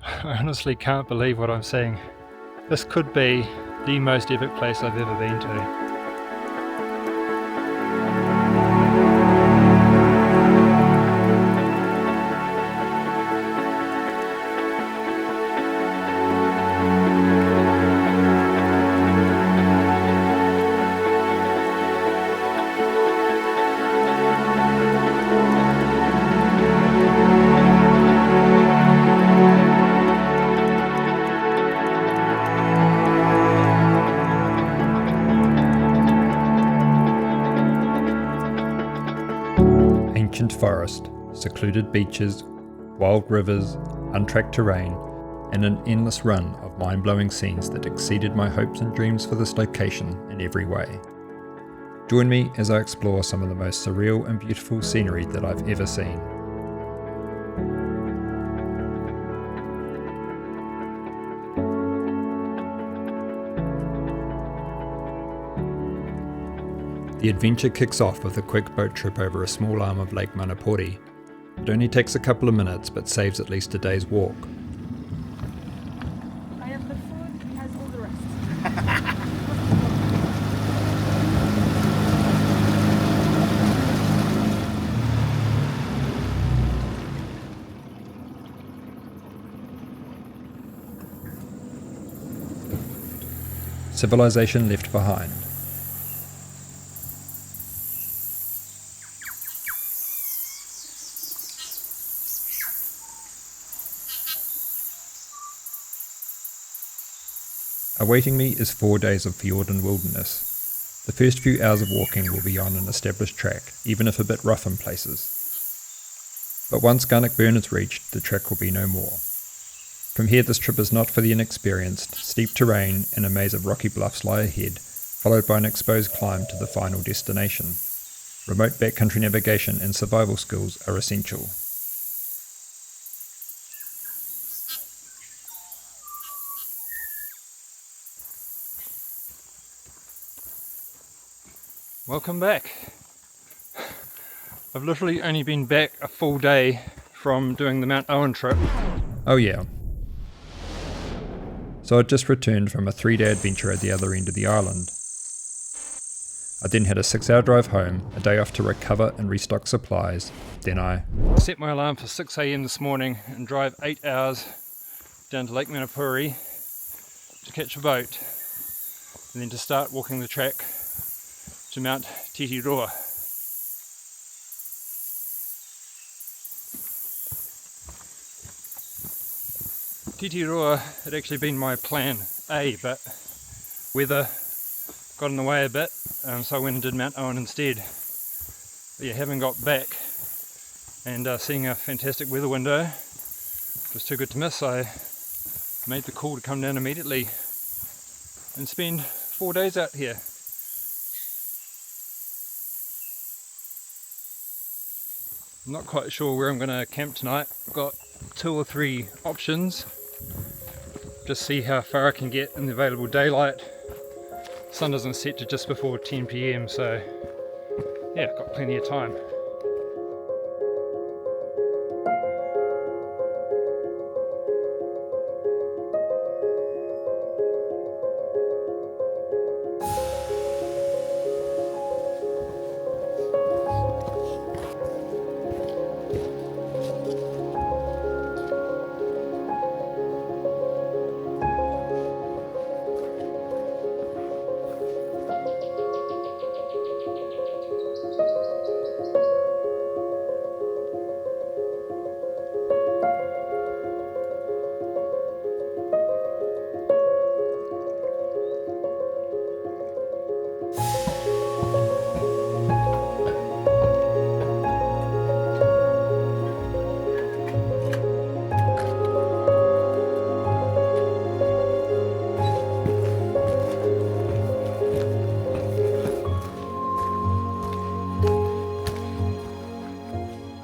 I honestly can't believe what I'm seeing. This could be the most epic place I've ever been to. Ancient forest, secluded beaches, wild rivers, untracked terrain, and an endless run of mind-blowing scenes that exceeded my hopes and dreams for this location in every way. Join me as I explore some of the most surreal and beautiful scenery that I've ever seen. The adventure kicks off with a quick boat trip over a small arm of Lake Manapouri. It only takes a couple of minutes but saves at least a day's walk. I have the food, he has all the rest. Civilization left behind. Awaiting me is 4 days of Fiordland wilderness. The first few hours of walking will be on an established track, even if a bit rough in places. But once Garnock Burn is reached, the track will be no more. From here this trip is not for the inexperienced. Steep terrain and a maze of rocky bluffs lie ahead, followed by an exposed climb to the final destination. Remote backcountry navigation and survival skills are essential. Welcome back. I've literally only been back a full day from doing the Mt Owen trip. Oh yeah. So I'd just returned from a 3-day adventure at the other end of the island. I then had a 6-hour drive home, a day off to recover and restock supplies, then I Set my alarm for 6 a.m. this morning and drive 8 hours down to Lake Manapouri to catch a boat and then to start walking the track to Mt Titiroa. Titiroa had actually been my plan A, but weather got in the way a bit, so I went and did Mt Owen instead. But yeah, having got back and seeing a fantastic weather window, which was too good to miss, I made the call to come down immediately and spend 4 days out here. I'm not quite sure where I'm going to camp tonight. I've got 2 or 3 options. Just see how far I can get in the available daylight. Sun doesn't set to just before 10 p.m, so yeah, I've got plenty of time.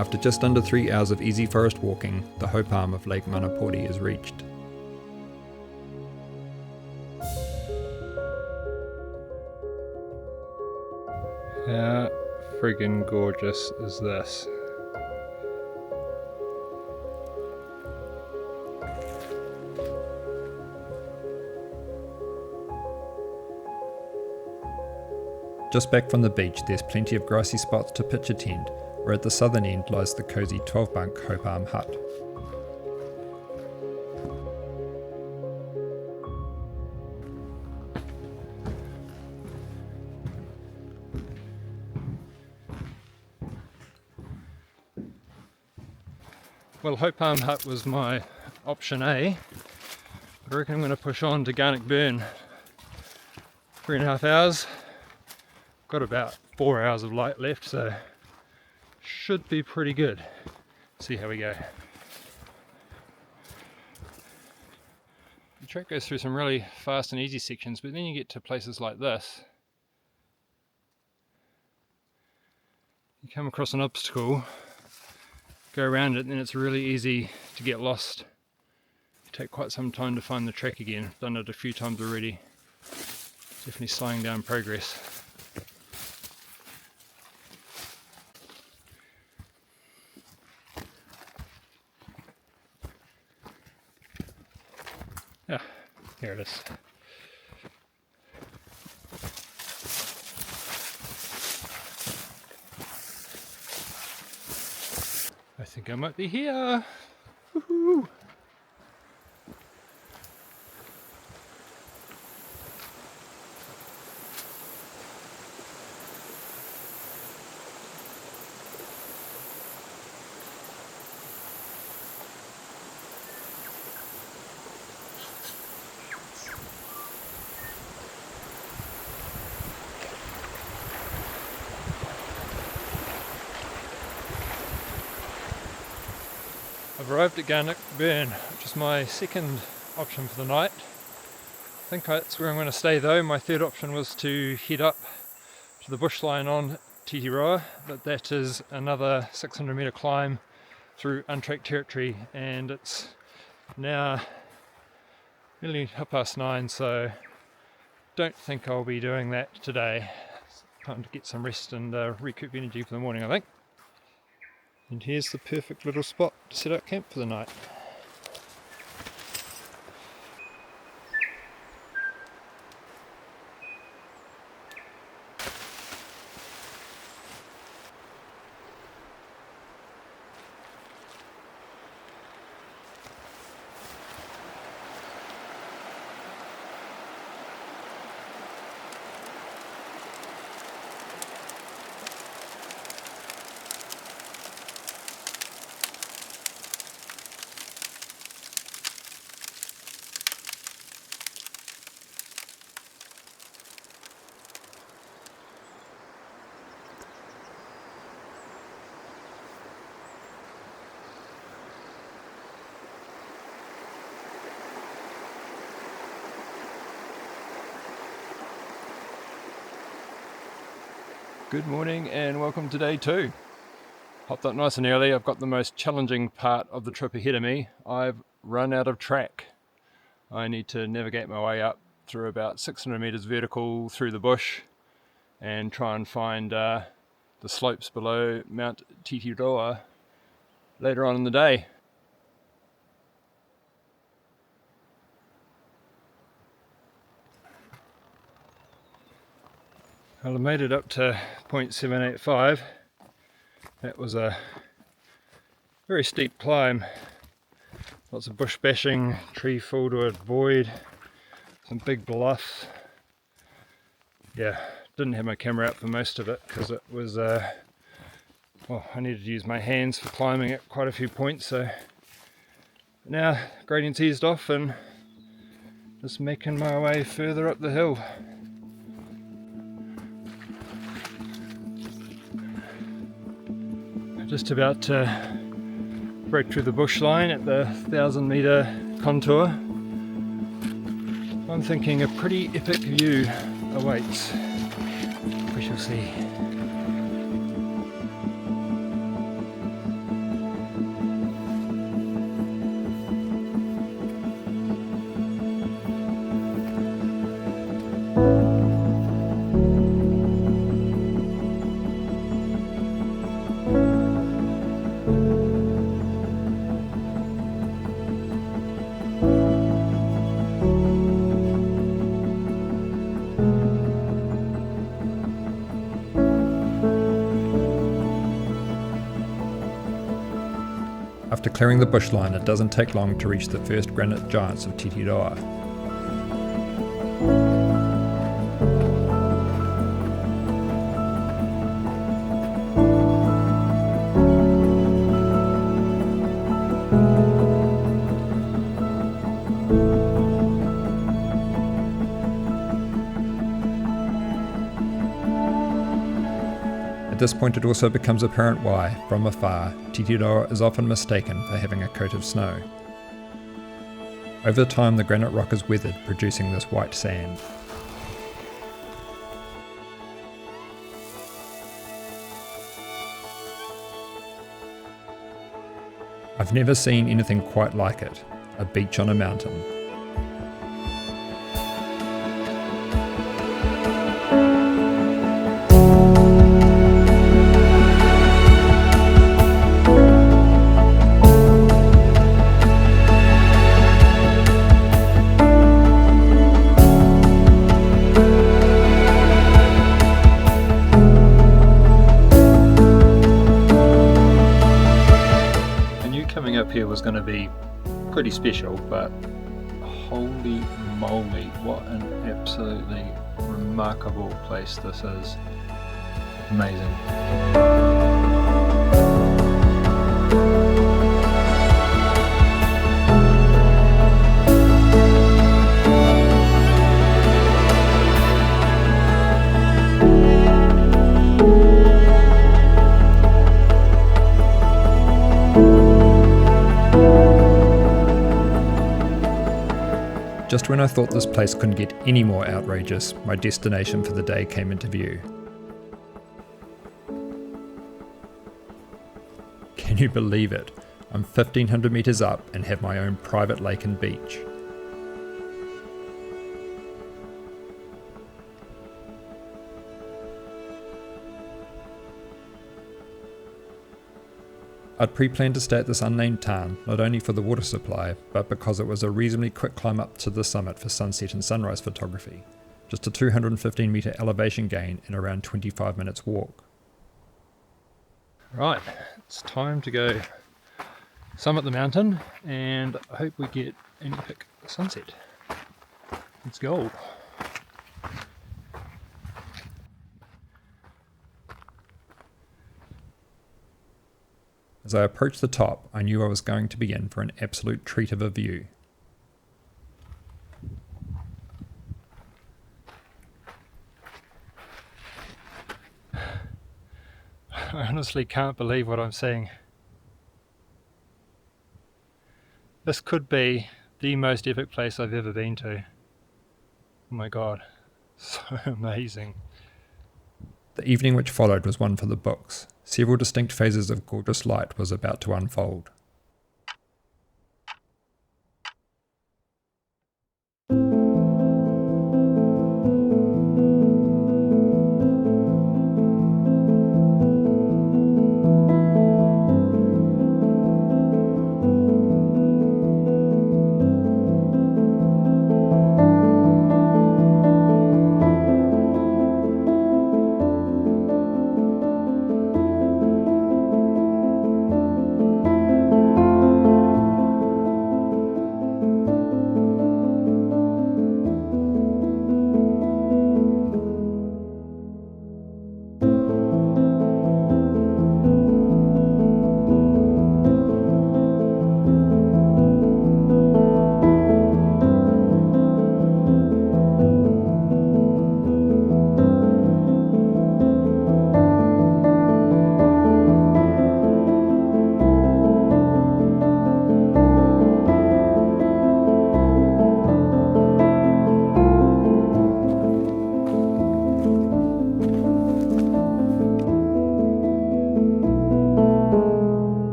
After just under 3 hours of easy forest walking, the hope arm of Lake Manapouri is reached. How friggin' gorgeous is this? Just back from the beach, there's plenty of grassy spots to pitch a tent, where at the southern end lies the cosy 12-bunk Hope Arm hut. Well, Hope Arm Hut was my option A. I reckon I'm going to push on to Garnock Burn. 3.5 hours. Got about 4 hours of light left, so should be pretty good. See how we go. The track goes through some really fast and easy sections, but then you get to places like this. You come across an obstacle, go around it, and then it's really easy to get lost. You take quite some time to find the track again. I've done it a few times already. Definitely slowing down progress. Ah, here it is. I think I might be here. Woohoo! I've arrived at Garnock Burn, which is my second option for the night. I think that's where I'm going to stay though. My third option was to head up to the bushline on Titiroa, but that is another 600 metre climb through untracked territory, and it's now nearly 9:30, so don't think I'll be doing that today. It's time to get some rest and recoup energy for the morning, I think. And here's the perfect little spot to set up camp for the night. Good morning and welcome to day 2. Hopped up nice and early. I've got the most challenging part of the trip ahead of me. I've run out of track. I need to navigate my way up through about 600 metres vertical through the bush and try and find the slopes below Mt Titiroa later on in the day. Well, I made it up to 0.785. That was a very steep climb. Lots of bush bashing, tree fall to avoid, some big bluffs. Yeah, didn't have my camera out for most of it because it was, well, I needed to use my hands for climbing at quite a few points. So now gradient's eased off and just making my way further up the hill. Just about to break through the bushline at the 1,000 metre contour. I'm thinking a pretty epic view awaits. We shall see. After clearing the bushline, it doesn't take long to reach the first granite giants of Titiroa. At this point it also becomes apparent why, from afar, Titiroa is often mistaken for having a coat of snow. Over time the granite rock is weathered, producing this white sand. I've never seen anything quite like it, a beach on a mountain. Up here was going to be pretty special, but holy moly, what an absolutely remarkable place this is. Amazing. Just when I thought this place couldn't get any more outrageous, my destination for the day came into view. Can you believe it? I'm 1500 metres up and have my own private lake and beach. I'd pre-planned to stay at this unnamed town, not only for the water supply, but because it was a reasonably quick climb up to the summit for sunset and sunrise photography. Just a 215 metre elevation gain in around 25 minutes walk. Right, it's time to go summit the mountain and I hope we get an epic sunset. Let's go. As I approached the top, I knew I was going to be in for an absolute treat of a view. I honestly can't believe what I'm seeing. This could be the most epic place I've ever been to. Oh my god, so amazing. The evening which followed was one for the books. Several distinct phases of gorgeous light was about to unfold.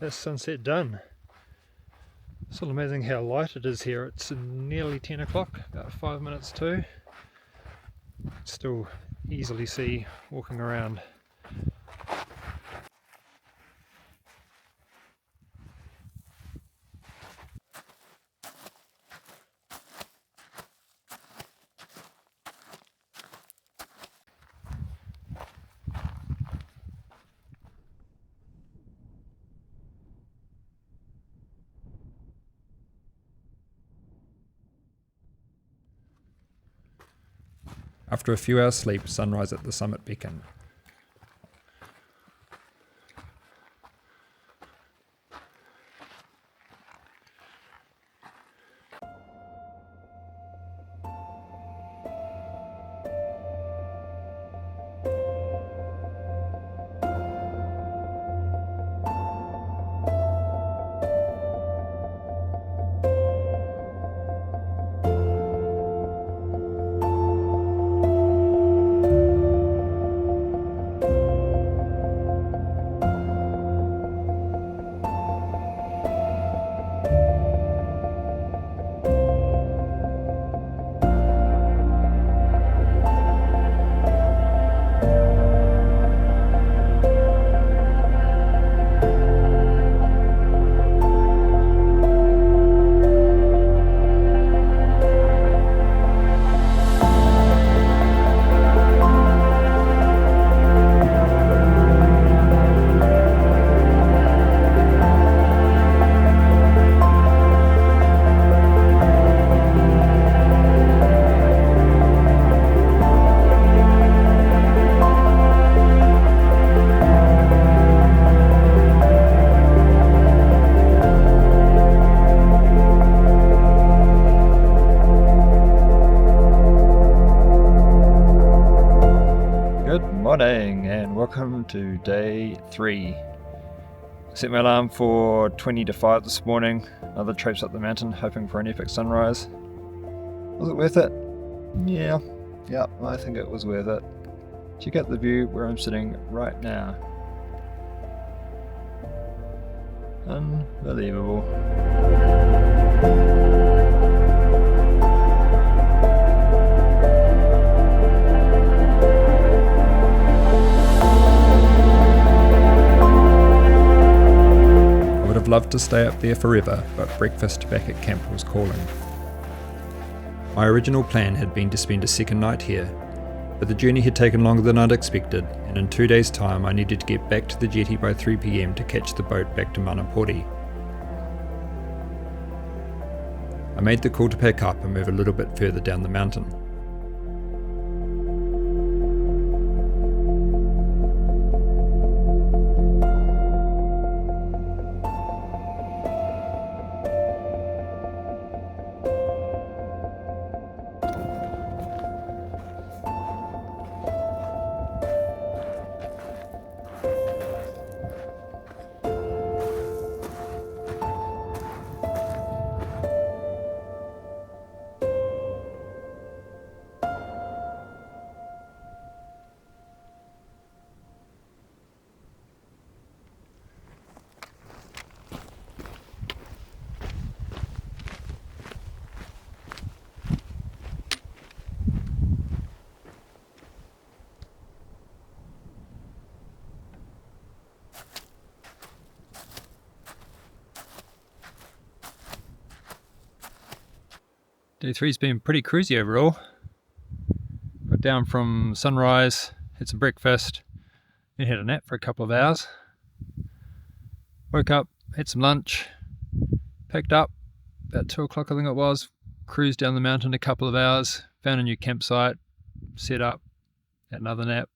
that's sunset done. Still amazing how light it is here. It's nearly 10 o'clock, about 5 minutes to. Still easily see walking around. After a few hours sleep, sunrise at the summit beacon. Morning and welcome to day 3. Set my alarm for 20 to 5 this morning. Another traipse up the mountain hoping for an epic sunrise. Was it worth it? Yeah, I think it was worth it. Check out the view where I'm sitting right now. Unbelievable. Loved to stay up there forever, but breakfast back at camp was calling. My original plan had been to spend a second night here, but the journey had taken longer than I'd expected, and in 2 days' time I needed to get back to the jetty by 3 PM to catch the boat back to Manapouri. I made the call to pack up and move a little bit further down the mountain. Day 3's been pretty cruisy overall. Got down from sunrise, had some breakfast, then had a nap for a couple of hours. Woke up, had some lunch, picked up about 2 o'clock I think it was, cruised down the mountain a couple of hours, found a new campsite, set up, had another nap,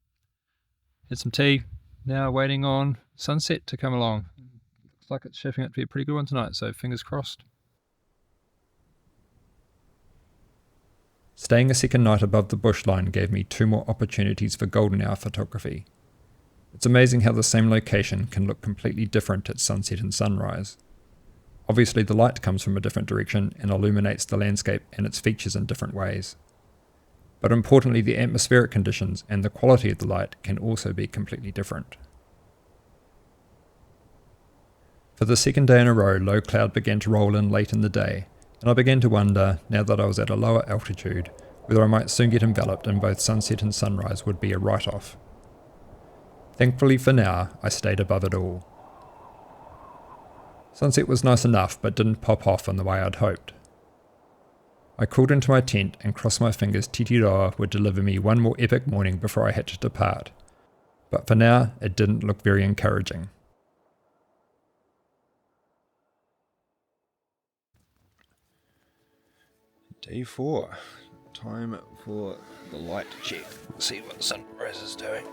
had some tea, now waiting on sunset to come along. Looks like it's shaping up to be a pretty good one tonight, so fingers crossed. Staying a second night above the bushline gave me 2 more opportunities for golden hour photography. It's amazing how the same location can look completely different at sunset and sunrise. Obviously the light comes from a different direction and illuminates the landscape and its features in different ways. But importantly, the atmospheric conditions and the quality of the light can also be completely different. For the second day in a row, low cloud began to roll in late in the day, and I began to wonder, now that I was at a lower altitude, whether I might soon get enveloped and both sunset and sunrise would be a write-off. Thankfully for now, I stayed above it all. Sunset was nice enough, but didn't pop off in the way I'd hoped. I crawled into my tent and crossed my fingers Titiroa would deliver me one more epic morning before I had to depart. But for now, it didn't look very encouraging. Day 4. Time for the light check. See what the sunrise is doing.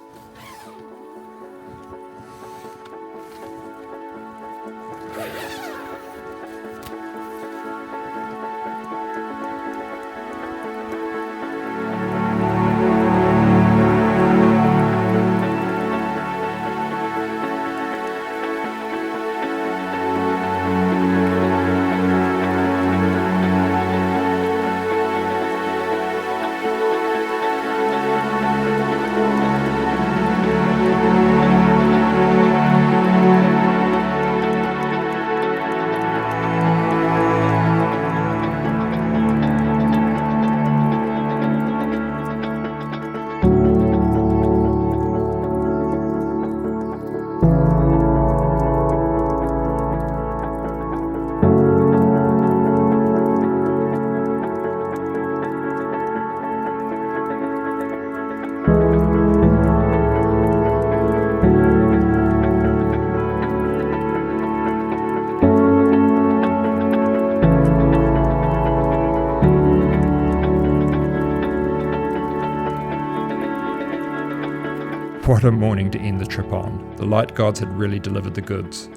What a morning to end the trip on. The light gods had really delivered the goods.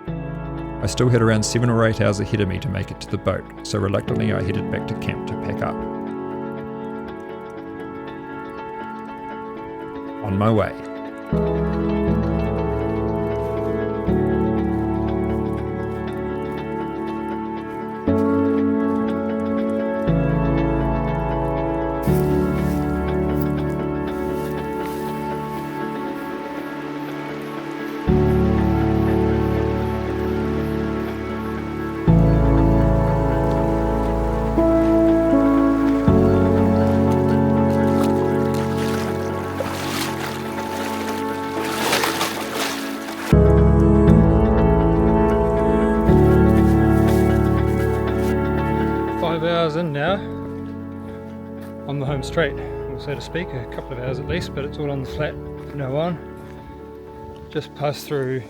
I still had around 7 or 8 hours ahead of me to make it to the boat, so reluctantly I headed back to camp to pack up. On my way. In now on the home straight, so to speak, a couple of hours at least, but it's all on the flat from now on. Just passed through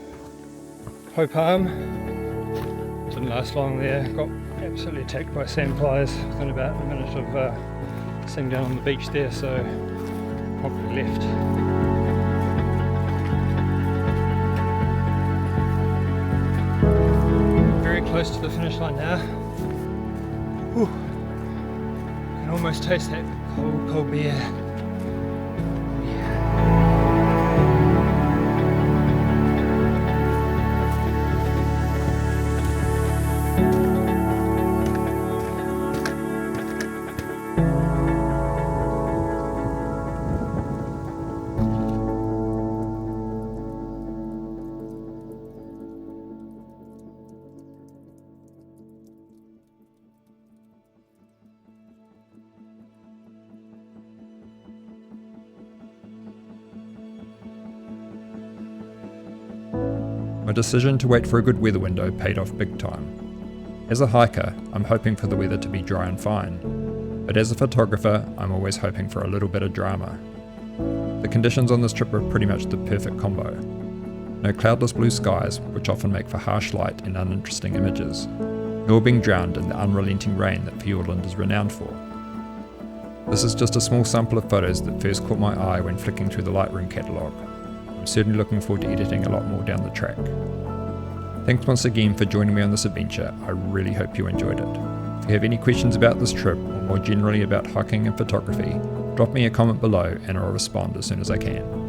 Hope Arm, didn't last long there, got absolutely attacked by sandflies within about a minute of sitting down on the beach there, so probably left. Very close to the finish line now. Whew. I can almost taste that cold beer. My decision to wait for a good weather window paid off big time. As a hiker, I'm hoping for the weather to be dry and fine, but as a photographer, I'm always hoping for a little bit of drama. The conditions on this trip were pretty much the perfect combo. No cloudless blue skies, which often make for harsh light and uninteresting images, nor being drowned in the unrelenting rain that Fiordland is renowned for. This is just a small sample of photos that first caught my eye when flicking through the Lightroom catalogue. I'm certainly looking forward to editing a lot more down the track. Thanks once again for joining me on this adventure. I really hope you enjoyed it. If you have any questions about this trip, or more generally about hiking and photography, drop me a comment below and I'll respond as soon as I can.